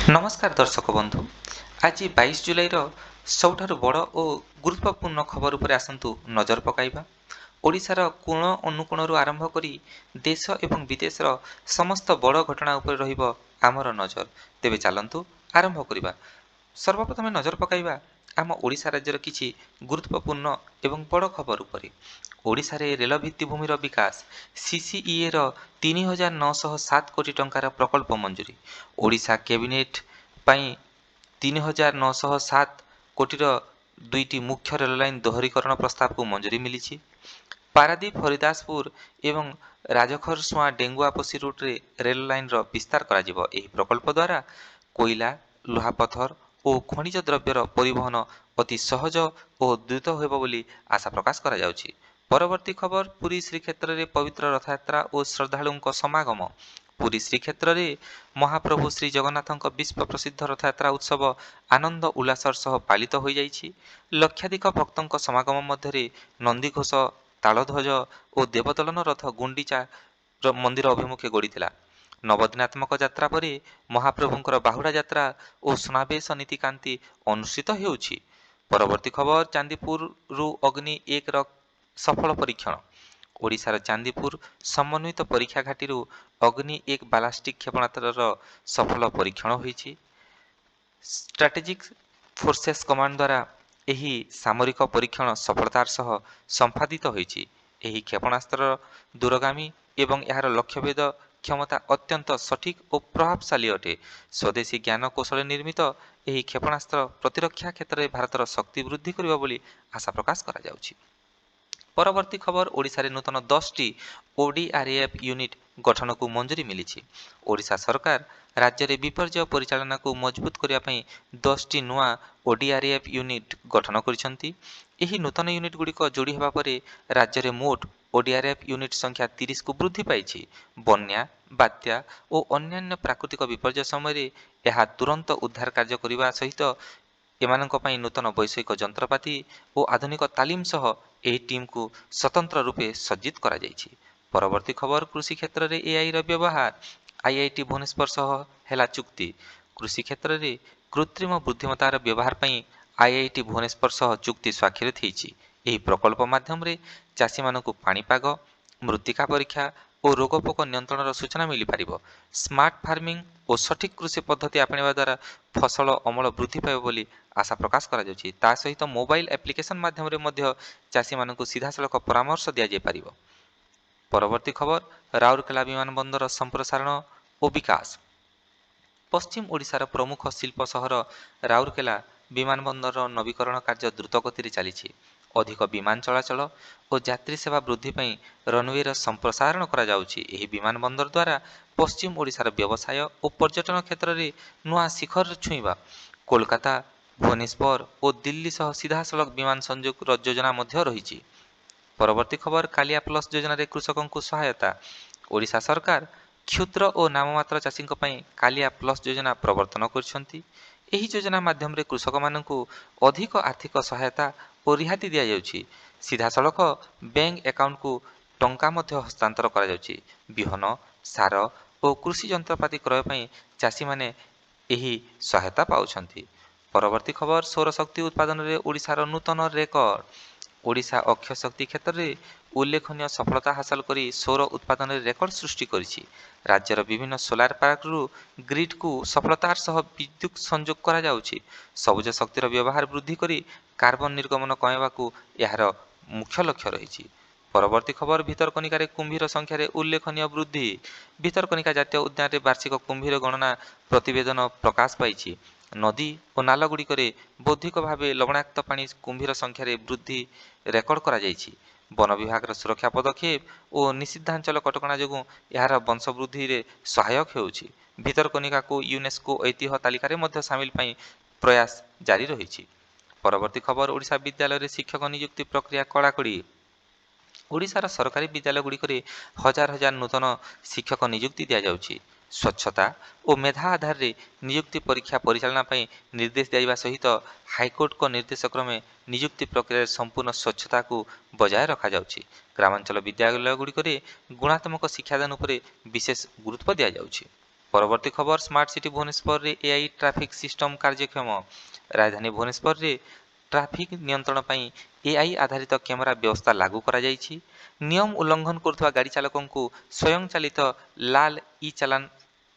ନମସ୍କାର ଦର୍ଶକ ବନ୍ଧୁ। ଆଜି 22 ଜୁଲାଇର ସବୁଠାରୁ ବଡ଼ ଓ ଗୁରୁତ୍ୱପୂର୍ଣ୍ଣ ଖବର ଉପରେ ଆସନ୍ତୁ ନଜର ପକାଇବା। ଓଡ଼ିଶାର କୋଣ ଅନୁକୋଣରୁ ଆରମ୍ଭ କରି ଦେଶ ଏବଂ ବିଦେଶର ସମସ୍ତ ବଡ଼ ଘଟଣା ଉପରେ ରହିବ ଆମର ନଜର। ତେବେ ଚାଲନ୍ତୁ ଆରମ୍ଭ କରିବା। ସର୍ବପ୍ରଥମେ ନଜର ପକାଇବା ଆମ ଓଡ଼ିଶା ରାଜ୍ୟର କିଛି ଗୁରୁତ୍ୱପୂର୍ଣ୍ଣ ଏବଂ ବଡ଼ ଖବର ଉପରେ। ଓଡ଼ିଶାରେ ରେଳ ଭିତ୍ତିଭୂମିର ବିକାଶ ସିସିଇଏର 3,907 କୋଟି ଟଙ୍କାର ପ୍ରକଳ୍ପ ମଞ୍ଜୁରୀ। ଓଡ଼ିଶା କ୍ୟାବିନେଟ୍ ପାଇଁ 3,907 କୋଟିର ଦୁଇଟି ମୁଖ୍ୟ ରେଳ ଲାଇନ୍ ଦୋହରୀକରଣ ପ୍ରସ୍ତାବକୁ ମଞ୍ଜୁରୀ ମିଳିଛି। ପାରାଦୀପ ହରିଦାସପୁର ଏବଂ ରାଜଖରସୁଆଁ ଡେଙ୍ଗୁଆପୋଷି ରୁଟ୍ରେ ରେଳ ଲାଇନ୍ର ବିସ୍ତାର କରାଯିବ। ଏହି ପ୍ରକଳ୍ପ ଦ୍ୱାରା କୋଇଲା, ଲୁହାପଥର ଓ ଖଣିଜ ଦ୍ରବ୍ୟର ପରିବହନ ଅତି ସହଜ ଓ ଦ୍ରୁତ ହେବ ବୋଲି ଆଶା ପ୍ରକାଶ କରାଯାଉଛି। ପରବର୍ତ୍ତୀ ଖବର, ପୁରୀ ଶ୍ରୀକ୍ଷେତ୍ରରେ ପବିତ୍ର ରଥଯାତ୍ରା ଓ ଶ୍ରଦ୍ଧାଳୁଙ୍କ ସମାଗମ। ପୁରୀ ଶ୍ରୀକ୍ଷେତ୍ରରେ ମହାପ୍ରଭୁ ଶ୍ରୀ ଜଗନ୍ନାଥଙ୍କ ବିଶ୍ୱ ପ୍ରସିଦ୍ଧ ରଥଯାତ୍ରା ଉତ୍ସବ ଆନନ୍ଦ ଉଲ୍ଲାସର ସହ ପାଳିତ ହୋଇଯାଇଛି। ଲକ୍ଷାଧିକ ଭକ୍ତଙ୍କ ସମାଗମ ମଧ୍ୟରେ ନନ୍ଦିଘୋଷ, ତାଳଧ୍ୱଜ ଓ ଦେବଦଳନ ରଥ ଗୁଣ୍ଡିଚା ମନ୍ଦିର ଅଭିମୁଖେ ଗଡ଼ିଥିଲା। ନବଦିନାତ୍ମକ ଯାତ୍ରା ପରେ ମହାପ୍ରଭୁଙ୍କର ବାହୁଡ଼ା ଯାତ୍ରା ଓ ସୁନାବେଶ ନୀତିକାନ୍ତି ଅନୁଷ୍ଠିତ ହେଉଛି। ପରବର୍ତ୍ତୀ ଖବର, ଚାନ୍ଦିପୁରରୁ ଅଗ୍ନି 1ର ସଫଳ ପରୀକ୍ଷଣ। ଓଡ଼ିଶାର ଚାନ୍ଦିପୁର ସମନ୍ୱିତ ପରୀକ୍ଷା ଘାଟିରୁ ଅଗ୍ନି 1 ବାଲାଷ୍ଟିକ୍ କ୍ଷେପଣାସ୍ତ୍ରର ସଫଳ ପରୀକ୍ଷଣ ହୋଇଛି। ଷ୍ଟ୍ରାଟେଜିକ୍ ଫୋର୍ସେସ୍ କମାଣ୍ଡ ଦ୍ୱାରା ଏହି ସାମରିକ ପରୀକ୍ଷଣ ସଫଳତାର ସହ ସମ୍ପାଦିତ ହୋଇଛି। ଏହି କ୍ଷେପଣାସ୍ତ୍ରର ଦୂରଗାମୀ ଏବଂ ଏହାର ଲକ୍ଷ୍ୟଭେଦ କ୍ଷମତା ଅତ୍ୟନ୍ତ ସଠିକ୍ ଓ ପ୍ରଭାବଶାଳୀ ଅଟେ। ସ୍ୱଦେଶୀ ଜ୍ଞାନ କୌଶଳରେ ନିର୍ମିତ ଏହି କ୍ଷେପଣାସ୍ତ୍ର ପ୍ରତିରକ୍ଷା କ୍ଷେତ୍ରରେ ଭାରତର ଶକ୍ତି ବୃଦ୍ଧି କରିବ ବୋଲି ଆଶା ପ୍ରକାଶ କରାଯାଉଛି। ପରବର୍ତ୍ତୀ ଖବର, ଓଡ଼ିଶାରେ ନୂତନ 10ଟି ଓଡିଆର୍ଏଫ୍ ୟୁନିଟ୍ ଗଠନକୁ ମଞ୍ଜୁରୀ ମିଳିଛି। ଓଡ଼ିଶା ସରକାର ରାଜ୍ୟରେ ବିପର୍ଯ୍ୟୟ ପରିଚାଳନାକୁ ମଜବୁତ କରିବା ପାଇଁ 10ଟି ନୂଆ ଓଡିଆର୍ଏଫ୍ ୟୁନିଟ୍ ଗଠନ କରିଛନ୍ତି। ଏହି ନୂତନ ୟୁନିଟ୍ଗୁଡ଼ିକ ଯୋଡ଼ି ହେବା ପରେ ରାଜ୍ୟରେ ମୋଟ ଓଡିଆର୍ଏଫ୍ ୟୁନିଟ୍ ସଂଖ୍ୟା 30କୁ ବୃଦ୍ଧି ପାଇଛି। ବନ୍ୟା, ବାତ୍ୟା ଓ ଅନ୍ୟାନ୍ୟ ପ୍ରାକୃତିକ ବିପର୍ଯ୍ୟୟ ସମୟରେ ଏହା ତୁରନ୍ତ ଉଦ୍ଧାର କାର୍ଯ୍ୟ କରିବା ସହିତ ଏମାନଙ୍କ ପାଇଁ ନୂତନ ବୈଷୟିକ ଯନ୍ତ୍ରପାତି ଓ ଆଧୁନିକ ତାଲିମ ସହ ଏହି ଟିମ୍କୁ ସ୍ୱତନ୍ତ୍ର ରୂପେ ସଜ୍ଜିତ କରାଯାଇଛି। ପରବର୍ତ୍ତୀ ଖବର, କୃଷି କ୍ଷେତ୍ରରେ ଏଆଇର ବ୍ୟବହାର। ଆଇଆଇଟି ଭୁବନେଶ୍ୱର ସହ ହେଲା ଚୁକ୍ତି। କୃଷି କ୍ଷେତ୍ରରେ କୃତ୍ରିମ ବୁଦ୍ଧିମତ୍ତାର ବ୍ୟବହାର ପାଇଁ ଆଇଆଇଟି ଭୁବନେଶ୍ୱର ସହ ଚୁକ୍ତି ସ୍ୱାକ୍ଷରିତ ହୋଇଛି। ଏହି ପ୍ରକଳ୍ପ ମାଧ୍ୟମରେ ଚାଷୀମାନଙ୍କୁ ପାଣିପାଗ, ମୃତ୍ତିକା ପରୀକ୍ଷା ଓ ରୋଗପୋକ ନିୟନ୍ତ୍ରଣର ସୂଚନା ମିଳିପାରିବ। ସ୍ମାର୍ଟ ଫାର୍ମିଂ ଓ ସଠିକ୍ କୃଷି ପଦ୍ଧତି ଆପଣାଇବା ଦ୍ୱାରା ଫସଲ ଅମଳ ବୃଦ୍ଧି ପାଇବ ବୋଲି ଆଶା ପ୍ରକାଶ କରାଯାଉଛି। ତା ସହିତ ମୋବାଇଲ ଆପ୍ଲିକେସନ ମାଧ୍ୟମରେ ମଧ୍ୟ ଚାଷୀମାନଙ୍କୁ ସିଧାସଳଖ ପରାମର୍ଶ ଦିଆଯାଇପାରିବ। ପରବର୍ତ୍ତୀ ଖବର, ରାଉରକେଲା ବିମାନ ବନ୍ଦର ସମ୍ପ୍ରସାରଣ ଓ ବିକାଶ। ପଶ୍ଚିମ ଓଡ଼ିଶାର ପ୍ରମୁଖ ଶିଳ୍ପ ସହର ରାଉରକେଲା ବିମାନ ବନ୍ଦରର ନବୀକରଣ କାର୍ଯ୍ୟ ଦ୍ରୁତ ଗତିରେ ଚାଲିଛି। ଅଧିକ ବିମାନ ଚଳାଚଳ ଓ ଯାତ୍ରୀ ସେବା ବୃଦ୍ଧି ପାଇଁ ରନୱେର ସମ୍ପ୍ରସାରଣ କରାଯାଉଛି। ଏହି ବିମାନ ବନ୍ଦର ଦ୍ୱାରା ପଶ୍ଚିମ ଓଡ଼ିଶାର ବ୍ୟବସାୟ ଓ ପର୍ଯ୍ୟଟନ କ୍ଷେତ୍ରରେ ନୂଆ ଶିଖର ଛୁଇଁବ। କୋଲକାତା, ଭୁବନେଶ୍ୱର ଓ ଦିଲ୍ଲୀ ସହ ସିଧାସଳଖ ବିମାନ ସଂଯୋଗର ଯୋଜନା ମଧ୍ୟ ରହିଛି। ପରବର୍ତ୍ତୀ ଖବର, କାଳିଆ ପ୍ଲସ୍ ଯୋଜନାରେ କୃଷକଙ୍କୁ ସହାୟତା। ଓଡ଼ିଶା ସରକାର କ୍ଷୁଦ୍ର ଓ ନାମମାତ୍ର ଚାଷୀଙ୍କ ପାଇଁ କାଳିଆ ପ୍ଲସ୍ ଯୋଜନା ପ୍ରବର୍ତ୍ତନ କରିଛନ୍ତି। ଏହି ଯୋଜନା ମାଧ୍ୟମରେ କୃଷକମାନଙ୍କୁ ଅଧିକ ଆର୍ଥିକ ସହାୟତା ଓ ରିହାତି ଦିଆଯାଉଛି। ସିଧାସଳଖ ବ୍ୟାଙ୍କ ଆକାଉଣ୍ଟକୁ ଟଙ୍କା ମଧ୍ୟ ହସ୍ତାନ୍ତର କରାଯାଉଛି। ବିହନ, ସାର ଓ କୃଷି ଯନ୍ତ୍ରପାତି କ୍ରୟ ପାଇଁ ଚାଷୀମାନେ ଏହି ସହାୟତା ପାଉଛନ୍ତି। ପରବର୍ତ୍ତୀ ଖବର, ସୌରଶକ୍ତି ଉତ୍ପାଦନରେ ଓଡ଼ିଶାର ନୂତନ ରେକର୍ଡ। ଓଡ଼ିଶା ଅକ୍ଷୟ ଶକ୍ତି କ୍ଷେତ୍ରରେ ଉଲ୍ଲେଖନୀୟ ସଫଳତା ହାସଲ କରି ସୌର ଉତ୍ପାଦନରେ ରେକର୍ଡ ସୃଷ୍ଟି କରିଛି। ରାଜ୍ୟର ବିଭିନ୍ନ ସୋଲାର ପାର୍କରୁ ଗ୍ରିଡ୍କୁ ସଫଳତାର ସହ ବିଦ୍ୟୁତ୍ ସଂଯୋଗ କରାଯାଉଛି। ସବୁଜ ଶକ୍ତିର ବ୍ୟବହାର ବୃଦ୍ଧି କରି କାର୍ବନ ନିର୍ଗମନ କମାଇବାକୁ ଏହାର ମୁଖ୍ୟ ଲକ୍ଷ୍ୟ ରହିଛି। ପରବର୍ତ୍ତୀ ଖବର, ଭିତରକନିକାରେ କୁମ୍ଭୀର ସଂଖ୍ୟାରେ ଉଲ୍ଲେଖନୀୟ ବୃଦ୍ଧି। ଭିତରକନିକା ଜାତୀୟ ଉଦ୍ୟାନରେ ବାର୍ଷିକ କୁମ୍ଭୀର ଗଣନା ପ୍ରତିବେଦନ ପ୍ରକାଶ ପାଇଛି। ନଦୀ ଓ ନାଲଗୁଡ଼ିକରେ ବୌଦ୍ଧିକ ଭାବେ ଲବଣାକ୍ତ ପାଣି କୁମ୍ଭୀର ସଂଖ୍ୟାରେ ବୃଦ୍ଧି ରେକର୍ଡ କରାଯାଇଛି। ବନ ବିଭାଗର ସୁରକ୍ଷା ପଦକ୍ଷେପ ଓ ନିଷିଦ୍ଧାଞ୍ଚଳ କଟକଣା ଯୋଗୁଁ ଏହାର ବଂଶବୃଦ୍ଧିରେ ସହାୟକ ହେଉଛି। ଭିତରକନିକାକୁ ୟୁନେସ୍କୋ ଐତିହ୍ୟ ତାଲିକାରେ ମଧ୍ୟ ସାମିଲ ପାଇଁ ପ୍ରୟାସ ଜାରି ରହିଛି। ପରବର୍ତ୍ତୀ ଖବର, ଓଡ଼ିଶା ବିଦ୍ୟାଳୟରେ ଶିକ୍ଷକ ନିଯୁକ୍ତି ପ୍ରକ୍ରିୟା କଡ଼ାକଡ଼ି। ଓଡ଼ିଶାର ସରକାରୀ ବିଦ୍ୟାଳୟଗୁଡ଼ିକରେ ହଜାର ହଜାର ନୂତନ ଶିକ୍ଷକ ନିଯୁକ୍ତି ଦିଆଯାଉଛି। ସ୍ୱଚ୍ଛତା ଓ ମେଧା ଆଧାରରେ ନିଯୁକ୍ତି ପରୀକ୍ଷା ପରିଚାଳନା ପାଇଁ ନିର୍ଦ୍ଦେଶ ଦିଆଯିବା ସହିତ ହାଇକୋର୍ଟଙ୍କ ନିର୍ଦ୍ଦେଶ କ୍ରମେ ନିଯୁକ୍ତି ପ୍ରକ୍ରିୟାରେ ସମ୍ପୂର୍ଣ୍ଣ ସ୍ୱଚ୍ଛତାକୁ ବଜାୟ ରଖାଯାଉଛି। ଗ୍ରାମାଞ୍ଚଳ ବିଦ୍ୟାଳୟଗୁଡ଼ିକରେ ଗୁଣାତ୍ମକ ଶିକ୍ଷାଦାନ ଉପରେ ବିଶେଷ ଗୁରୁତ୍ୱ ଦିଆଯାଉଛି। ପରବର୍ତ୍ତୀ ଖବର ସ୍ମାର୍ଟ ସିଟି ଭୁବନେଶ୍ୱରରେ ଏଆଇ ଟ୍ରାଫିକ ସିଷ୍ଟମ କାର୍ଯ୍ୟକ୍ଷମ। ରାଜଧାନୀ ଭୁବନେଶ୍ୱରରେ ଟ୍ରାଫିକ ନିୟନ୍ତ୍ରଣ ପାଇଁ ଏଆଇ ଆଧାରିତ କ୍ୟାମେରା ବ୍ୟବସ୍ଥା ଲାଗୁ କରାଯାଇଛି। ନିୟମ ଉଲ୍ଲଂଘନ କରୁଥିବା ଗାଡ଼ି ଚାଳକଙ୍କୁ ସ୍ୱୟଂଚାଳିତ ଲାଲ ଇ ଚାଲାଣ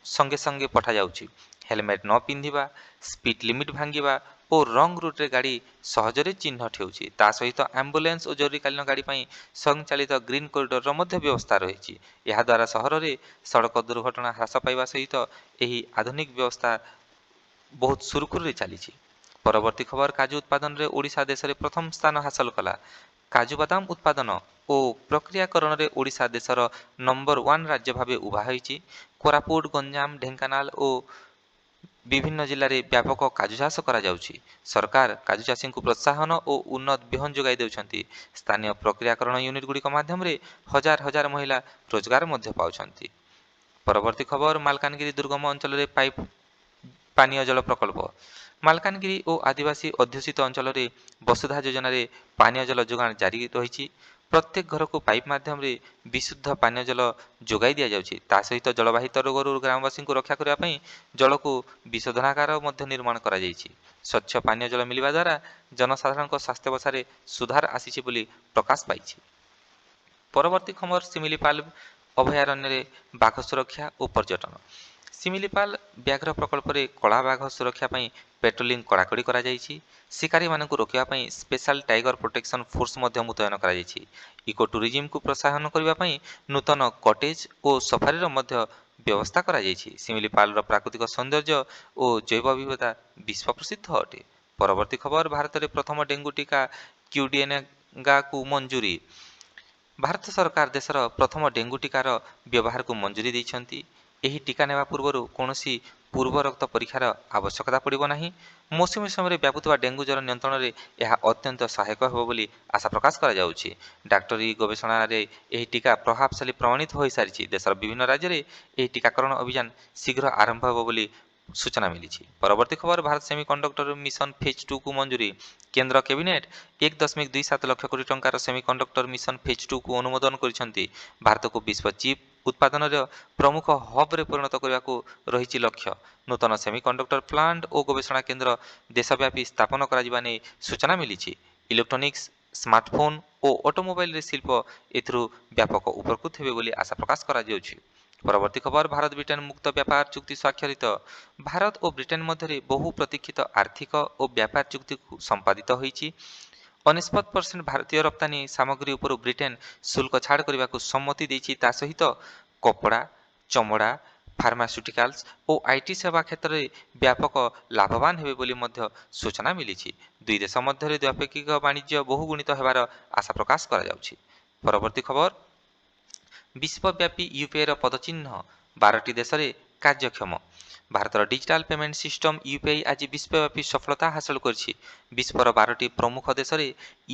ସଙ୍ଗେ ସଙ୍ଗେ ପଠାଯାଉଛି। ହେଲମେଟ୍ ନ ପିନ୍ଧିବା, ସ୍ପିଡ୍ ଲିମିଟ୍ ଭାଙ୍ଗିବା ଓ ରଙ୍ଗ ରୁଟ୍ରେ ଗାଡ଼ି ସହଜରେ ଚିହ୍ନଟ ହେଉଛି। ତା ସହିତ ଆମ୍ବୁଲାନ୍ସ ଓ ଜରୁରୀକାଳୀନ ଗାଡ଼ି ପାଇଁ ସ୍ୱୟଂଚାଳିତ ଗ୍ରୀନ୍ କରିଡରର ମଧ୍ୟ ବ୍ୟବସ୍ଥା ରହିଛି। ଏହାଦ୍ୱାରା ସହରରେ ସଡ଼କ ଦୁର୍ଘଟଣା ହ୍ରାସ ପାଇବା ସହିତ ଏହି ଆଧୁନିକ ବ୍ୟବସ୍ଥା ବହୁତ ସୁରୁଖୁରୁରେ ଚାଲିଛି। ପରବର୍ତ୍ତୀ ଖବର କାଜୁ ଉତ୍ପାଦନରେ ଓଡ଼ିଶା ଦେଶରେ ପ୍ରଥମ ସ୍ଥାନ ହାସଲ କଲା। କାଜୁ ବାଦାମ ଉତ୍ପାଦନ ଓ ପ୍ରକ୍ରିୟାକରଣରେ ଓଡ଼ିଶା ଦେଶର ନମ୍ବର 1 ରାଜ୍ୟ ଭାବେ ଉଭା ହୋଇଛି। କୋରାପୁଟ, ଗଞ୍ଜାମ, ଢେଙ୍କାନାଳ ଓ ବିଭିନ୍ନ ଜିଲ୍ଲାରେ ବ୍ୟାପକ କାଜୁ ଚାଷ କରାଯାଉଛି। ସରକାର କାଜୁ ଚାଷୀଙ୍କୁ ପ୍ରୋତ୍ସାହନ ଓ ଉନ୍ନତ ବିହନ ଯୋଗାଇ ଦେଉଛନ୍ତି। ସ୍ଥାନୀୟ ପ୍ରକ୍ରିୟାକରଣ ୟୁନିଟ୍ ଗୁଡ଼ିକ ମାଧ୍ୟମରେ ହଜାର ହଜାର ମହିଳା ରୋଜଗାର ମଧ୍ୟ ପାଉଛନ୍ତି। ପରବର୍ତ୍ତୀ ଖବର ମାଲକାନଗିରି ଦୁର୍ଗମ ଅଞ୍ଚଳରେ ପାନୀୟ ଜଳ ପ୍ରକଳ୍ପ। ମାଲକାନଗିରି ଓ ଆଦିବାସୀ ଅଧ୍ୟୁଷିତ ଅଞ୍ଚଳରେ ବସୁଧା ଯୋଜନାରେ ପାନୀୟ ଜଳ ଯୋଗାଣ ଜାରି ରହିଛି। ପ୍ରତ୍ୟେକ ଘରକୁ ପାଇପ୍ ମାଧ୍ୟମରେ ବିଶୁଦ୍ଧ ପାନୀୟ ଜଳ ଯୋଗାଇ ଦିଆଯାଉଛି। ତା ସହିତ ଜଳବାହିତ ରୋଗରୁ ଗ୍ରାମବାସୀଙ୍କୁ ରକ୍ଷା କରିବା ପାଇଁ ଜଳକୁ ବିଶୋଧନାଗାର ମଧ୍ୟ ନିର୍ମାଣ କରାଯାଇଛି। ସ୍ୱଚ୍ଛ ପାନୀୟ ଜଳ ମିଳିବା ଦ୍ୱାରା ଜନସାଧାରଣଙ୍କ ସ୍ୱାସ୍ଥ୍ୟାବସ୍ଥାରେ ସୁଧାର ଆସିଛି ବୋଲି ପ୍ରକାଶ ପାଇଛି। ପରବର୍ତ୍ତୀ ଖବର ଶିମିଳିପାଳ ଅଭୟାରଣ୍ୟରେ ବାଘ ସୁରକ୍ଷା ଓ ପର୍ଯ୍ୟଟନ। ଶିମିଳିପାଳ ବ୍ୟାଘ୍ର ପ୍ରକଳ୍ପରେ କଳା ବାଘ ସୁରକ୍ଷା ପାଇଁ ପେଟ୍ରୋଲିଂ କଡ଼ାକଡ଼ି କରାଯାଇଛି। ଶିକାରୀମାନଙ୍କୁ ରୋକିବା ପାଇଁ ସ୍ପେଶାଲ ଟାଇଗର ପ୍ରୋଟେକ୍ସନ ଫୋର୍ସ ମଧ୍ୟ ମୁତୟନ କରାଯାଇଛି। ଇକୋ ଟୁରିଜିମକୁ ପ୍ରୋତ୍ସାହନ କରିବା ପାଇଁ ନୂତନ କଟେଜ ଓ ସଫାରିର ମଧ୍ୟ ବ୍ୟବସ୍ଥା କରାଯାଇଛି। ଶିମିଳିପାଳର ପ୍ରାକୃତିକ ସୌନ୍ଦର୍ଯ୍ୟ ଓ ଜୈବ ବିବିଧତା ବିଶ୍ୱ ପ୍ରସିଦ୍ଧ ଅଟେ। ପରବର୍ତ୍ତୀ ଖବର ଭାରତରେ ପ୍ରଥମ ଡେଙ୍ଗୁ ଟୀକା କ୍ୟୁଡେନେଗାକୁ ମଞ୍ଜୁରୀ। ଭାରତ ସରକାର ଦେଶର ପ୍ରଥମ ଡେଙ୍ଗୁ ଟୀକାର ବ୍ୟବହାରକୁ ମଞ୍ଜୁରୀ ଦେଇଛନ୍ତି। ଏହି ଟୀକା ନେବା ପୂର୍ବରୁ କୌଣସି ପୂର୍ବ ରକ୍ତ ପରୀକ୍ଷାର ଆବଶ୍ୟକତା ପଡ଼ିବ ନାହିଁ। ମୌସୁମୀ ସମୟରେ ବ୍ୟାପୁଥିବା ଡେଙ୍ଗୁ ଜ୍ୱର ନିୟନ୍ତ୍ରଣରେ ଏହା ଅତ୍ୟନ୍ତ ସହାୟକ ହେବ ବୋଲି ଆଶା ପ୍ରକାଶ କରାଯାଉଛି। ଡାକ୍ତରୀ ଗବେଷଣାରେ ଏହି ଟୀକା ପ୍ରଭାବଶାଳୀ ପ୍ରମାଣିତ ହୋଇସାରିଛି। ଦେଶର ବିଭିନ୍ନ ରାଜ୍ୟରେ ଏହି ଟୀକାକରଣ ଅଭିଯାନ ଶୀଘ୍ର ଆରମ୍ଭ ହେବ ବୋଲି ସୂଚନା ମିଳିଛି। ପରବର୍ତ୍ତୀ ଖବର ଭାରତ ସେମିକଣ୍ଡକ୍ଟର ମିଶନ ଫେଜ୍ 2କୁ ମଞ୍ଜୁରୀ। କେନ୍ଦ୍ର କ୍ୟାବିନେଟ୍ 1.27 ଲକ୍ଷ କୋଟି ଟଙ୍କାର ସେମିକଣ୍ଡକ୍ଟର ମିଶନ ଫେଜ୍ 2କୁ ଅନୁମୋଦନ କରିଛନ୍ତି। ଭାରତକୁ ବିଶ୍ୱ ଚିପ୍ ଉତ୍ପାଦନର ପ୍ରମୁଖ ହବ୍ରେ ପରିଣତ କରିବାକୁ ରହିଛି ଲକ୍ଷ୍ୟ। ନୂତନ ସେମିକଣ୍ଡକ୍ଟର ପ୍ଲାଣ୍ଟ ଓ ଗବେଷଣା କେନ୍ଦ୍ର ଦେଶବ୍ୟାପୀ ସ୍ଥାପନ କରାଯିବା ନେଇ ସୂଚନା ମିଳିଛି। ଇଲେକ୍ଟ୍ରୋନିକ୍ସ, ସ୍ମାର୍ଟଫୋନ ଓ ଅଟୋମୋବାଇଲରେ ଶିଳ୍ପ ଏଥିରୁ ବ୍ୟାପକ ଉପକୃତ ହେବେ ବୋଲି ଆଶା ପ୍ରକାଶ କରାଯାଉଛି। ପରବର୍ତ୍ତୀ ଖବର ଭାରତ ବ୍ରିଟେନ ମୁକ୍ତ ବ୍ୟାପାର ଚୁକ୍ତି ସ୍ୱାକ୍ଷରିତ। ଭାରତ ଓ ବ୍ରିଟେନ ମଧ୍ୟରେ ବହୁ ପ୍ରତୀକ୍ଷିତ ଆର୍ଥିକ ଓ ବ୍ୟାପାର ଚୁକ୍ତି ସମ୍ପାଦିତ ହୋଇଛି। 99% ଭାରତୀୟ ରପ୍ତାନି ସାମଗ୍ରୀ ଉପରୁ ବ୍ରିଟେନ ଶୁଳ୍କ ଛାଡ଼ କରିବାକୁ ସମ୍ମତି ଦେଇଛି। ତା ସହିତ କପଡ଼ା, ଚମଡ଼ା, ଫାର୍ମାସ୍ୟୁଟିକାଲ୍ସ ଓ ଆଇଟି ସେବା କ୍ଷେତ୍ରରେ ବ୍ୟାପକ ଲାଭବାନ ହେବେ ବୋଲି ମଧ୍ୟ ସୂଚନା ମିଳିଛି। ଦୁଇ ଦେଶ ମଧ୍ୟରେ ଦ୍ୱିପାକ୍ଷିକ ବାଣିଜ୍ୟ ବହୁଗୁଣିତ ହେବାର ଆଶା ପ୍ରକାଶ କରାଯାଉଛି। ପରବର୍ତ୍ତୀ ଖବର ବିଶ୍ୱବ୍ୟାପୀ ୟୁପିଆଇର ପଦଚିହ୍ନ 12ଟି ଦେଶରେ କାର୍ଯ୍ୟକ୍ଷମ। ଭାରତର ଡିଜିଟାଲ ପେମେଣ୍ଟ ସିଷ୍ଟମ ୟୁପିଆଇ ଆଜି ବିଶ୍ୱବ୍ୟାପୀ ସଫଳତା ହାସଲ କରିଛି। ବିଶ୍ୱର 12ଟି ପ୍ରମୁଖ ଦେଶରେ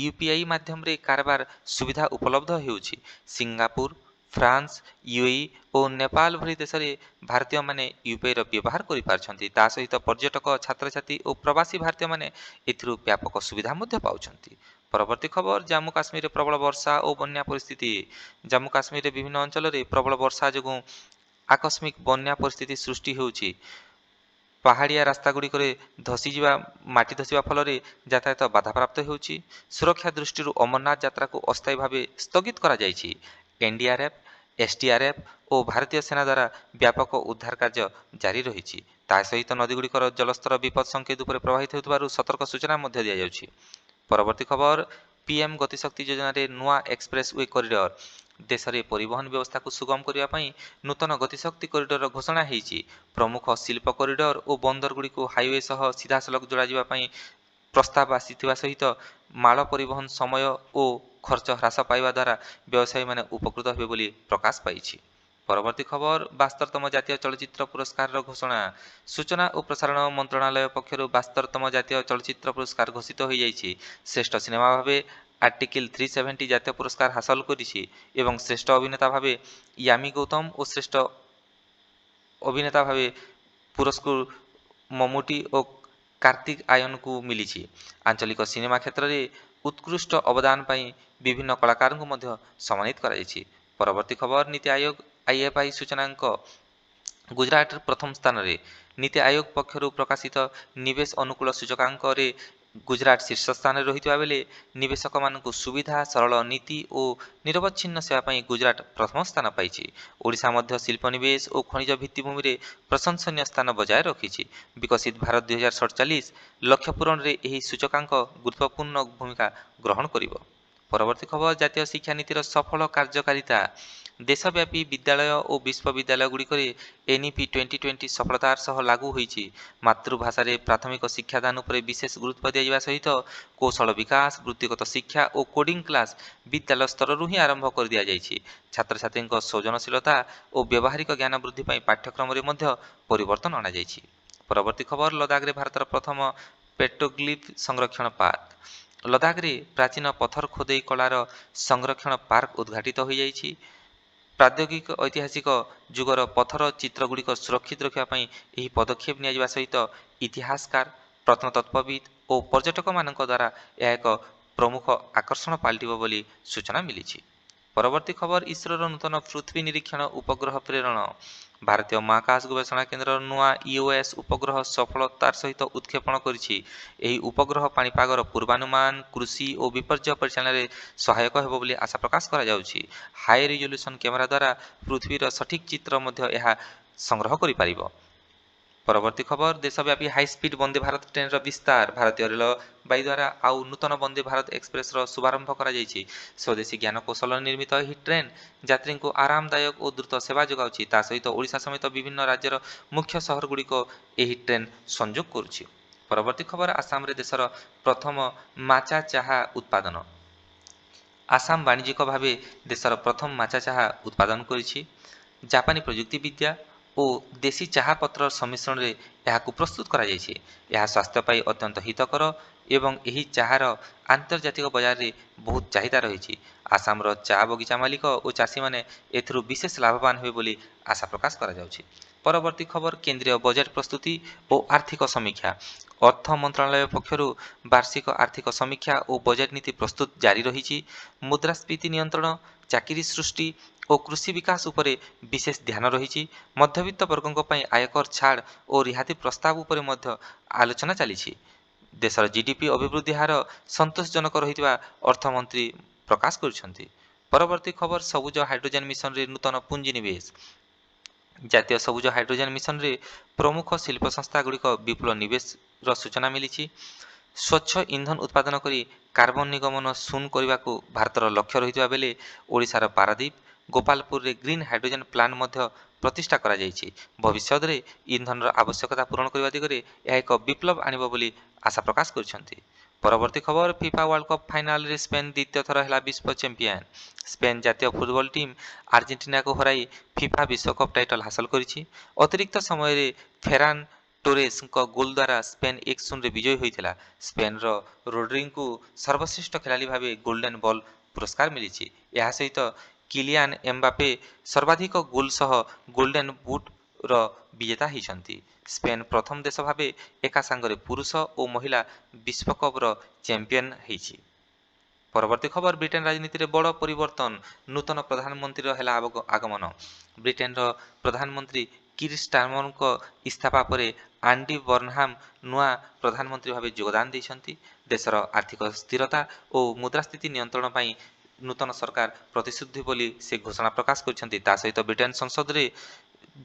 ୟୁପିଆଇ ମାଧ୍ୟମରେ କାରବାର ସୁବିଧା ଉପଲବ୍ଧ ହେଉଛି। ସିଙ୍ଗାପୁର, ଫ୍ରାନ୍ସ, ୟୁଏଇ ଓ ନେପାଳ ଭଳି ଦେଶରେ ଭାରତୀୟମାନେ ୟୁପିଆଇର ବ୍ୟବହାର କରିପାରୁଛନ୍ତି। ତା ସହିତ ପର୍ଯ୍ୟଟକ, ଛାତ୍ରଛାତ୍ରୀ ଓ ପ୍ରବାସୀ ଭାରତୀୟମାନେ ଏଥିରୁ ବ୍ୟାପକ ସୁବିଧା ମଧ୍ୟ ପାଉଛନ୍ତି। ପରବର୍ତ୍ତୀ ଖବର ଜାମ୍ମୁ କାଶ୍ମୀରରେ ପ୍ରବଳ ବର୍ଷା ଓ ବନ୍ୟା ପରିସ୍ଥିତି। ଜାମ୍ମୁ କାଶ୍ମୀରରେ ବିଭିନ୍ନ ଅଞ୍ଚଳରେ ପ୍ରବଳ ବର୍ଷା ଯୋଗୁଁ ଆକସ୍ମିକ ବନ୍ୟା ପରିସ୍ଥିତି ସୃଷ୍ଟି ହେଉଛି। ପାହାଡ଼ିଆ ରାସ୍ତାଗୁଡ଼ିକରେ ମାଟି ଧସିବା ଫଳରେ ଯାତାୟାତ ବାଧାପ୍ରାପ୍ତ ହେଉଛି। ସୁରକ୍ଷା ଦୃଷ୍ଟିରୁ ଅମରନାଥ ଯାତ୍ରାକୁ ଅସ୍ଥାୟୀ ଭାବେ ସ୍ଥଗିତ କରାଯାଇଛି। ଏନଡିଆରଏଫ୍, ଏସଡିଆରଏଫ୍ ଓ ଭାରତୀୟ ସେନା ଦ୍ୱାରା ବ୍ୟାପକ ଉଦ୍ଧାର କାର୍ଯ୍ୟ ଜାରି ରହିଛି। ତା ସହିତ ନଦୀଗୁଡ଼ିକର ଜଳସ୍ତର ବିପଦ ସଂକେତ ଉପରେ ପ୍ରବାହିତ ହେଉଥିବାରୁ ସତର୍କ ସୂଚନା ମଧ୍ୟ ଦିଆଯାଉଛି। ପରବର୍ତ୍ତୀ ଖବର ପିଏମ୍ ଗତିଶକ୍ତି ଯୋଜନାରେ ନୂଆ ଏକ୍ସପ୍ରେସ୍ ୱେ କରିଡର। ଦେଶରେ ପରିବହନ ବ୍ୟବସ୍ଥାକୁ ସୁଗମ କରିବା ପାଇଁ ନୂତନ ଗତିଶକ୍ତି କରିଡରର ଘୋଷଣା ହୋଇଛି। ପ୍ରମୁଖ ଶିଳ୍ପ କରିଡର ଓ ବନ୍ଦରଗୁଡ଼ିକୁ ହାଇୱେ ସହ ସିଧାସଳଖ ଯୋଡ଼ାଯିବା ପାଇଁ ପ୍ରସ୍ତାବ ଆସିଥିବା ସହିତ ମାଳ ପରିବହନ ସମୟ ଓ ଖର୍ଚ୍ଚ ହ୍ରାସ ପାଇବା ଦ୍ୱାରା ବ୍ୟବସାୟୀମାନେ ଉପକୃତ ହେବେ ବୋଲି ପ୍ରକାଶ ପାଇଛି। ପରବର୍ତ୍ତୀ ଖବର 72ତମ ଜାତୀୟ ଚଳଚ୍ଚିତ୍ର ପୁରସ୍କାରର ଘୋଷଣା। ସୂଚନା ଓ ପ୍ରସାରଣ ମନ୍ତ୍ରଣାଳୟ ପକ୍ଷରୁ 72ତମ ଜାତୀୟ ଚଳଚ୍ଚିତ୍ର ପୁରସ୍କାର ଘୋଷିତ ହୋଇଯାଇଛି। ଶ୍ରେଷ୍ଠ ସିନେମା ଭାବେ ଆର୍ଟିକିଲ 370 ଜାତୀୟ ପୁରସ୍କାର ହାସଲ କରିଛି ଏବଂ ଶ୍ରେଷ୍ଠ ଅଭିନେତା ଭାବେ ୟାମି ଗୌତମ ଓ ଶ୍ରେଷ୍ଠ ଅଭିନେତା ଭାବେ ପୁରସ୍କାର ମମୁଟି ଓ କାର୍ତ୍ତିକ ଆୟନଙ୍କୁ ମିଳିଛି। ଆଞ୍ଚଳିକ ସିନେମା କ୍ଷେତ୍ରରେ ଉତ୍କୃଷ୍ଟ ଅବଦାନ ପାଇଁ ବିଭିନ୍ନ କଳାକାରଙ୍କୁ ମଧ୍ୟ ସମ୍ମାନିତ କରାଯାଇଛି। ପରବର୍ତ୍ତୀ ଖବର ନୀତି ଆୟୋଗ ଆଇଏଫଆଇ ସୂଚନାଙ୍କ ଗୁଜରାଟ ପ୍ରଥମ ସ୍ଥାନରେ। ନୀତି ଆୟୋଗ ପକ୍ଷରୁ ପ୍ରକାଶିତ ନିବେଶ ଅନୁକୂଳ ସୂଚକାଙ୍କରେ ଗୁଜରାଟ ଶୀର୍ଷ ସ୍ଥାନରେ ରହିଥିବା ବେଳେ ନିବେଶକମାନଙ୍କୁ ସୁବିଧା, ସରଳ ନୀତି ଓ ନିରବଚ୍ଛିନ୍ନ ସେବା ପାଇଁ ଗୁଜରାଟ ପ୍ରଥମ ସ୍ଥାନ ପାଇଛି। ଓଡ଼ିଶା ମଧ୍ୟ ଶିଳ୍ପ ନିବେଶ ଓ ଖଣିଜ ଭିତ୍ତିଭୂମିରେ ପ୍ରଶଂସନୀୟ ସ୍ଥାନ ବଜାୟ ରଖିଛି। ବିକଶିତ ଭାରତ 2047 ଲକ୍ଷ୍ୟ ପୂରଣରେ ଏହି ସୂଚକାଙ୍କ ଗୁରୁତ୍ୱପୂର୍ଣ୍ଣ ଭୂମିକା ଗ୍ରହଣ କରିବ। ପରବର୍ତ୍ତୀ ଖବର, ଜାତୀୟ ଶିକ୍ଷାନୀତିର ସଫଳ କାର୍ଯ୍ୟକାରିତା। ଦେଶବ୍ୟାପୀ ବିଦ୍ୟାଳୟ ଓ ବିଶ୍ୱବିଦ୍ୟାଳୟଗୁଡ଼ିକରେ ଏନ୍ଇପି 2020 ସଫଳତାର ସହ ଲାଗୁ ହୋଇଛି। ମାତୃଭାଷାରେ ପ୍ରାଥମିକ ଶିକ୍ଷାଦାନ ଉପରେ ବିଶେଷ ଗୁରୁତ୍ୱ ଦିଆଯିବା ସହିତ କୌଶଳ ବିକାଶ, ବୃତ୍ତିଗତ ଶିକ୍ଷା ଓ କୋଡିଂ କ୍ଲାସ ବିଦ୍ୟାଳୟ ସ୍ତରରୁ ହିଁ ଆରମ୍ଭ କରିଦିଆଯାଇଛି। ଛାତ୍ରଛାତ୍ରୀଙ୍କ ସୃଜନଶୀଳତା ଓ ବ୍ୟବହାରିକ ଜ୍ଞାନ ବୃଦ୍ଧି ପାଇଁ ପାଠ୍ୟକ୍ରମରେ ମଧ୍ୟ ପରିବର୍ତ୍ତନ ଅଣାଯାଇଛି। ପରବର୍ତ୍ତୀ ଖବର, ଲଦାଖରେ ଭାରତର ପ୍ରଥମ ପେଟ୍ରୋଗ୍ଲିଫ୍ ସଂରକ୍ଷଣ ପାର୍କ। ଲଦାଖରେ ପ୍ରାଚୀନ ପଥର ଖୋଦେଇ କଳାର ସଂରକ୍ଷଣ ପାର୍କ ଉଦ୍ଘାଟିତ ହୋଇଯାଇଛି। ପ୍ରାଦ୍ୟୋଗିକ ଐତିହାସିକ ଯୁଗର ପଥର ଚିତ୍ରଗୁଡ଼ିକ ସୁରକ୍ଷିତ ରଖିବା ପାଇଁ ଏହି ପଦକ୍ଷେପ ନିଆଯିବା ସହିତ ଇତିହାସକାର, ପ୍ରତ୍ନତତ୍ତ୍ୱବିତ୍ ଓ ପର୍ଯ୍ୟଟକମାନଙ୍କ ଦ୍ୱାରା ଏହା ଏକ ପ୍ରମୁଖ ଆକର୍ଷଣ ପାଲଟିବ ବୋଲି ସୂଚନା ମିଳିଛି। ପରବର୍ତ୍ତୀ ଖବର, ଇସ୍ରୋର ନୂତନ ପୃଥିବୀ ନିରୀକ୍ଷଣ ଉପଗ୍ରହ ପ୍ରେରଣ। ଭାରତୀୟ ମହାକାଶ ଗବେଷଣା କେନ୍ଦ୍ରର ନୂଆ ଇଓଏସ୍ ଉପଗ୍ରହ ସଫଳତାର ସହିତ ଉତ୍କ୍ଷେପଣ କରିଛି। ଏହି ଉପଗ୍ରହ ପାଣିପାଗର ପୂର୍ବାନୁମାନ, କୃଷି ଓ ବିପର୍ଯ୍ୟୟ ପରିଚାଳନାରେ ସହାୟକ ହେବ ବୋଲି ଆଶା ପ୍ରକାଶ କରାଯାଉଛି। ହାଇ ରିଜଲ୍ୟୁସନ୍ କ୍ୟାମେରା ଦ୍ୱାରା ପୃଥିବୀର ସଠିକ୍ ଚିତ୍ର ମଧ୍ୟ ଏହା ସଂଗ୍ରହ କରିପାରିବ। ପରବର୍ତ୍ତୀ ଖବର, ଦେଶବ୍ୟାପୀ ହାଇସ୍ପିଡ୍ ବନ୍ଦେ ଭାରତ ଟ୍ରେନ୍ର ବିସ୍ତାର। ଭାରତୀୟ ରେଳବାଇ ଦ୍ୱାରା ଆଉ ନୂତନ ବନ୍ଦେ ଭାରତ ଏକ୍ସପ୍ରେସ୍ର ଶୁଭାରମ୍ଭ କରାଯାଇଛି। ସ୍ୱଦେଶୀ ଜ୍ଞାନକୌଶଳ ନିର୍ମିତ ଏହି ଟ୍ରେନ୍ ଯାତ୍ରୀଙ୍କୁ ଆରାମଦାୟକ ଓ ଦ୍ରୁତ ସେବା ଯୋଗାଉଛି। ତା ସହିତ ଓଡ଼ିଶା ସମେତ ବିଭିନ୍ନ ରାଜ୍ୟର ମୁଖ୍ୟ ସହରଗୁଡ଼ିକ ଏହି ଟ୍ରେନ୍ ସଂଯୋଗ କରୁଛି। ପରବର୍ତ୍ତୀ ଖବର, ଆସାମରେ ଦେଶର ପ୍ରଥମ ମାଚା ଚାହା ଉତ୍ପାଦନ। ଆସାମ ବାଣିଜ୍ୟିକ ଭାବେ ଦେଶର ପ୍ରଥମ ମାଚା ଚାହା ଉତ୍ପାଦନ କରିଛି। ଜାପାନୀ ପ୍ରଯୁକ୍ତିବିଦ୍ୟା ଓ ଦେଶୀ ଚାହା ପତ୍ରର ସମ୍ମିଶ୍ରଣରେ ଏହାକୁ ପ୍ରସ୍ତୁତ କରାଯାଇଛି। ଏହା ସ୍ୱାସ୍ଥ୍ୟ ପାଇଁ ଅତ୍ୟନ୍ତ ହିତକର ଏବଂ ଏହି ଚାହାର ଆନ୍ତର୍ଜାତିକ ବଜାରରେ ବହୁତ ଚାହିଦା ରହିଛି। ଆସାମର ଚା ବଗିଚା ମାଲିକ ଓ ଚାଷୀମାନେ ଏଥିରୁ ବିଶେଷ ଲାଭବାନ ହେବେ ବୋଲି ଆଶା ପ୍ରକାଶ କରାଯାଉଛି। ପରବର୍ତ୍ତୀ ଖବର, କେନ୍ଦ୍ରୀୟ ବଜେଟ୍ ପ୍ରସ୍ତୁତି ଓ ଆର୍ଥିକ ସମୀକ୍ଷା। ଅର୍ଥ ମନ୍ତ୍ରଣାଳୟ ପକ୍ଷରୁ ବାର୍ଷିକ ଆର୍ଥିକ ସମୀକ୍ଷା ଓ ବଜେଟ୍ ନୀତି ପ୍ରସ୍ତୁତ ଜାରି ରହିଛି। ମୁଦ୍ରାସ୍ଫୀତି ନିୟନ୍ତ୍ରଣ, ଚାକିରି ସୃଷ୍ଟି ଓ କୃଷି ବିକାଶ ଉପରେ ବିଶେଷ ଧ୍ୟାନ ରହିଛି। ମଧ୍ୟବିତ୍ତ ବର୍ଗଙ୍କ ପାଇଁ ଆୟକର ଛାଡ଼ ଓ ରିହାତି ପ୍ରସ୍ତାବ ଉପରେ ମଧ୍ୟ ଆଲୋଚନା ଚାଲିଛି। ଦେଶର ଜିଡିପି ଅଭିବୃଦ୍ଧି ହାର ସନ୍ତୋଷଜନକ ରହିଥିବା ଅର୍ଥମନ୍ତ୍ରୀ ପ୍ରକାଶ କରିଛନ୍ତି। ପରବର୍ତ୍ତୀ ଖବର, ସବୁଜ ହାଇଡ୍ରୋଜେନ୍ ମିଶନରେ ନୂତନ ପୁଞ୍ଜିନିବେଶ। ଜାତୀୟ ସବୁଜ ହାଇଡ୍ରୋଜେନ୍ ମିଶନରେ ପ୍ରମୁଖ ଶିଳ୍ପ ସଂସ୍ଥାଗୁଡ଼ିକ ବିପୁଳ ନିବେଶର ସୂଚନା ମିଳିଛି। ସ୍ୱଚ୍ଛ ଇନ୍ଧନ ଉତ୍ପାଦନ କରି କାର୍ବନ ନିଗମନ ଶୂନ୍ୟ କରିବାକୁ ଭାରତର ଲକ୍ଷ୍ୟ ରହିଥିବା ବେଳେ ଓଡ଼ିଶାର ପାରାଦୀପ, ଗୋପାଳପୁରରେ ଗ୍ରିନ୍ ହାଇଡ୍ରୋଜେନ୍ ପ୍ଲାଣ୍ଟ ମଧ୍ୟ ପ୍ରତିଷ୍ଠା କରାଯାଇଛି। ଭବିଷ୍ୟତରେ ଇନ୍ଧନର ଆବଶ୍ୟକତା ପୂରଣ କରିବା ଦିଗରେ ଏହା ଏକ ବିପ୍ଳବ ଆଣିବ ବୋଲି ଆଶା ପ୍ରକାଶ କରିଛନ୍ତି। ପରବର୍ତ୍ତୀ ଖବର, ଫିଫା ୱାର୍ଲଡ କପ୍ ଫାଇନାଲରେ ସ୍ପେନ୍ ଦ୍ୱିତୀୟ ଥର ହେଲା ବିଶ୍ୱ ଚାମ୍ପିୟନ୍। ସ୍ପେନ୍ ଜାତୀୟ ଫୁଟବଲ ଟିମ୍ ଆର୍ଜେଣ୍ଟିନାକୁ ହରାଇ ଫିଫା ବିଶ୍ୱକପ୍ ଟାଇଟଲ ହାସଲ କରିଛି। ଅତିରିକ୍ତ ସମୟରେ ଫେରାନ୍ ଟୋରେସ୍ଙ୍କ ଗୋଲ୍ ଦ୍ୱାରା ସ୍ପେନ୍ 1-0ରେ ବିଜୟୀ ହୋଇଥିଲା। ସ୍ପେନ୍ର ରୋଡ୍ରିଙ୍କୁ ସର୍ବଶ୍ରେଷ୍ଠ ଖେଳାଳି ଭାବେ ଗୋଲ୍ଡେନ୍ ବଲ୍ ପୁରସ୍କାର ମିଳିଛି। ଏହା ସହିତ କିଲିଆନ୍ ଏମ୍ବାପେ ସର୍ବାଧିକ ଗୋଲ୍ ସହ ଗୋଲ୍ଡେନ୍ ବୁଟ୍ର ବିଜେତା ହୋଇଛନ୍ତି। ସ୍ପେନ୍ ପ୍ରଥମ ଦେଶ ଭାବେ ଏକା ସାଙ୍ଗରେ ପୁରୁଷ ଓ ମହିଳା ବିଶ୍ୱକପର ଚାମ୍ପିୟନ୍ ହୋଇଛି। ପରବର୍ତ୍ତୀ ଖବର, ବ୍ରିଟେନ୍ ରାଜନୀତିରେ ବଡ଼ ପରିବର୍ତ୍ତନ। ନୂତନ ପ୍ରଧାନମନ୍ତ୍ରୀର ହେଲା ଆଗମନ। ବ୍ରିଟେନ୍ର ପ୍ରଧାନମନ୍ତ୍ରୀ କିର୍ ଷ୍ଟାର୍ମରଙ୍କ ଇସ୍ତଫା ପରେ ଆଣ୍ଡି ବର୍ନହାମ୍ ନୂଆ ପ୍ରଧାନମନ୍ତ୍ରୀ ଭାବେ ଯୋଗଦାନ ଦେଇଛନ୍ତି। ଦେଶର ଆର୍ଥିକ ସ୍ଥିରତା ଓ ମୁଦ୍ରାସ୍ଫୀତି ନିୟନ୍ତ୍ରଣ ପାଇଁ ନୂତନ ସରକାର ପ୍ରତିଶ୍ରୁତି ବୋଲି ସେ ଘୋଷଣା ପ୍ରକାଶ କରିଛନ୍ତି। ତା ସହିତ ବ୍ରିଟେନ୍ ସଂସଦରେ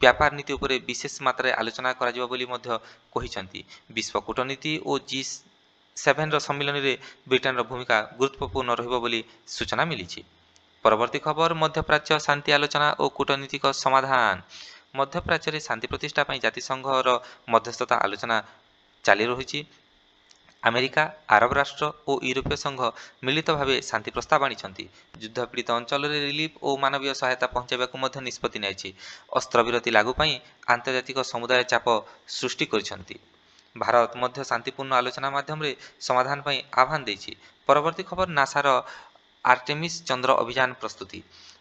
ବ୍ୟାପାର ନୀତି ଉପରେ ବିଶେଷ ମାତ୍ରାରେ ଆଲୋଚନା କରାଯିବ ବୋଲି ମଧ୍ୟ କହିଛନ୍ତି। ବିଶ୍ୱ କୂଟନୀତି ଓ G7ର ସମ୍ମିଳନୀରେ ବ୍ରିଟେନ୍ର ଭୂମିକା ଗୁରୁତ୍ୱପୂର୍ଣ୍ଣ ରହିବ ବୋଲି ସୂଚନା ମିଳିଛି। ପରବର୍ତ୍ତୀ ଖବର, ମଧ୍ୟପ୍ରାଚ୍ୟ ଶାନ୍ତି ଆଲୋଚନା ଓ କୂଟନୈତିକ ସମାଧାନ। ମଧ୍ୟପ୍ରାଚ୍ୟରେ ଶାନ୍ତି ପ୍ରତିଷ୍ଠା ପାଇଁ ଜାତିସଂଘର ମଧ୍ୟସ୍ଥତା ଆଲୋଚନା ଚାଲି ରହିଛି। ଆମେରିକା, ଆରବ ରାଷ୍ଟ୍ର ଓ ୟୁରୋପୀୟ ସଂଘ ମିଳିତ ଭାବେ ଶାନ୍ତି ପ୍ରସ୍ତାବ ଆଣିଛନ୍ତି। ଯୁଦ୍ଧପୀଡ଼ିତ ଅଞ୍ଚଳରେ ରିଲିଫ୍ ଓ ମାନବୀୟ ସହାୟତା ପହଞ୍ଚାଇବାକୁ ମଧ୍ୟ ନିଷ୍ପତ୍ତି ନିଆଯାଇଛି। ଅସ୍ତ୍ରବିରତି ଲାଗୁ ପାଇଁ ଆନ୍ତର୍ଜାତିକ ସମୁଦାୟ ଚାପ ସୃଷ୍ଟି କରିଛନ୍ତି। ଭାରତ ମଧ୍ୟ ଶାନ୍ତିପୂର୍ଣ୍ଣ ଆଲୋଚନା ମାଧ୍ୟମରେ ସମାଧାନ ପାଇଁ ଆହ୍ୱାନ ଦେଇଛି। ପରବର୍ତ୍ତୀ ଖବର, ନାସାର ଆର୍ଟେମିସ୍ ଚନ୍ଦ୍ର ଅଭିଯାନ ପ୍ରସ୍ତୁତି।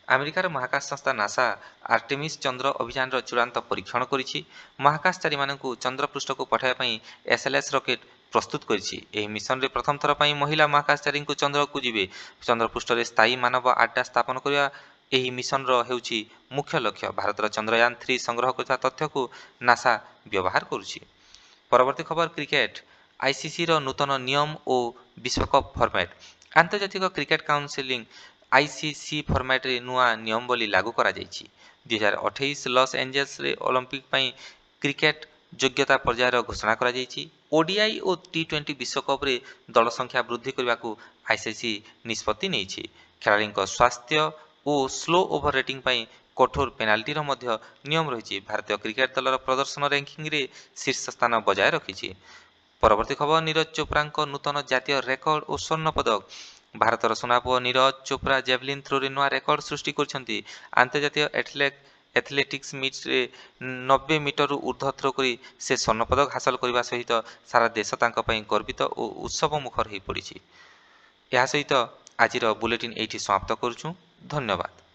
ଆମେରିକାର ମହାକାଶ ସଂସ୍ଥା ନାସା ଆର୍ଟେମିସ୍ ଚନ୍ଦ୍ର ଅଭିଯାନର ଚୂଡ଼ାନ୍ତ ପରୀକ୍ଷଣ କରିଛି। ମହାକାଶଚାରୀମାନଙ୍କୁ ଚନ୍ଦ୍ରପୃଷ୍ଠକୁ ପଠାଇବା ପାଇଁ SLS ରକେଟ୍ ପ୍ରସ୍ତୁତ କରିଛି। ଏହି ମିଶନରେ ପ୍ରଥମ ଥର ପାଇଁ ମହିଳା ମହାକାଶଚାରୀଙ୍କୁ ଚନ୍ଦ୍ରକୁ ଯିବେ। ଚନ୍ଦ୍ରପୃଷ୍ଠରେ ସ୍ଥାୟୀ ମାନବ ଆଡ୍ଡା ସ୍ଥାପନ କରିବା ଏହି ମିଶନର ହେଉଛି ମୁଖ୍ୟ ଲକ୍ଷ୍ୟ। ଭାରତର ଚନ୍ଦ୍ରୟାନ 3 ସଂଗ୍ରହ କରିଥିବା ତଥ୍ୟକୁ ନାସା ବ୍ୟବହାର କରୁଛି। ପରବର୍ତ୍ତୀ ଖବର କ୍ରିକେଟ। ଆଇସିସିର ନୂତନ ନିୟମ ଓ ବିଶ୍ୱକପ୍ ଫର୍ମାଟ୍। ଆନ୍ତର୍ଜାତିକ କ୍ରିକେଟ କାଉନସିଲ୍ ଆଇସିସି ଫର୍ମାଟ୍ରେ ନୂଆ ନିୟମ ବୋଲି ଲାଗୁ କରାଯାଇଛି। 2028 ଲସ୍ ଏଞ୍ଜେଲସରେ ଅଲିମ୍ପିକ୍ ପାଇଁ କ୍ରିକେଟ ଯୋଗ୍ୟତା ପର୍ଯ୍ୟାୟର ଘୋଷଣା କରାଯାଇଛି। ଓଡିଆଇ ଓ ଟି20 ବିଶ୍ୱକପରେ ଦଳ ସଂଖ୍ୟା ବୃଦ୍ଧି କରିବାକୁ ଆଇସିସି ନିଷ୍ପତ୍ତି ନେଇଛି। ଖେଳାଳିଙ୍କ ସ୍ୱାସ୍ଥ୍ୟ ଓ ସ୍ଲୋ ଓଭର ରେଟିଂ ପାଇଁ କଠୋର ପେନାଲ୍ଟିର ମଧ୍ୟ ନିୟମ ରହିଛି। ଭାରତୀୟ କ୍ରିକେଟ ଦଳର ପ୍ରଦର୍ଶନ ର୍ୟାଙ୍କିଙ୍ଗରେ ଶୀର୍ଷ ସ୍ଥାନ ବଜାୟ ରଖିଛି। ପରବର୍ତ୍ତୀ ଖବର ନିରଜ ଚୋପ୍ରାଙ୍କ ନୂତନ ଜାତୀୟ ରେକର୍ଡ ଓ ସ୍ୱର୍ଣ୍ଣ ପଦକ। ଭାରତର ସୁନାପୁଅ ନିରଜ ଚୋପ୍ରା ଜାଭେଲିନ୍ ଥ୍ରୋରେ ନୂଆ ରେକର୍ଡ ସୃଷ୍ଟି କରିଛନ୍ତି। ଆନ୍ତର୍ଜାତୀୟ ଏଥଲେଟିକ୍ସ ମିଟ୍ରେ 90 ମିଟରରୁ ଉର୍ଦ୍ଧ୍ୱ ଥ୍ରୋ କରି ସେ ସ୍ୱର୍ଣ୍ଣ ପଦକ ହାସଲ କରିବା ସହିତ ସାରା ଦେଶ ତାଙ୍କ ପାଇଁ ଗର୍ବିତ ଓ ଉତ୍ସବ ମୁଖର ହୋଇପଡ଼ିଛି। ଏହା ସହିତ ଆଜିର ବୁଲେଟିନ୍ ଏଇଠି ସମାପ୍ତ କରୁଛୁ। ଧନ୍ୟବାଦ।